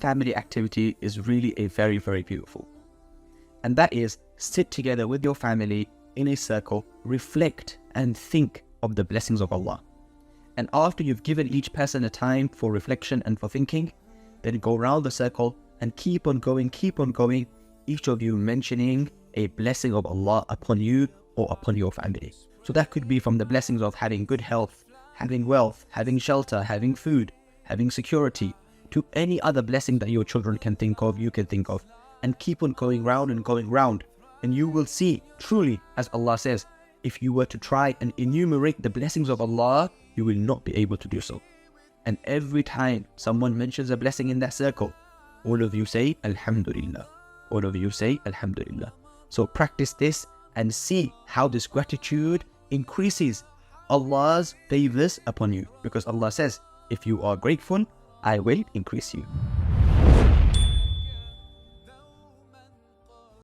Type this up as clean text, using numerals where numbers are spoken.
first family activity is really a very, very beautiful. And that is sit together with your family in a circle, reflect and think of the blessings of Allah. And after you've given each person a time for reflection and for thinking, then go around the circle and keep on going, each of you mentioning a blessing of Allah upon you or upon your family. So that could be from the blessings of having good health, having wealth, having shelter, having food, having security, to any other blessing that your children can think of, you can think of. And keep on going round and going round. And you will see, truly, as Allah says, if you were to try and enumerate the blessings of Allah, you will not be able to do so. And every time someone mentions a blessing in that circle, all of you say, Alhamdulillah. All of you say, Alhamdulillah. So practice this and see how this gratitude increases Allah's favors upon you. Because Allah says, if you are grateful, I will increase you.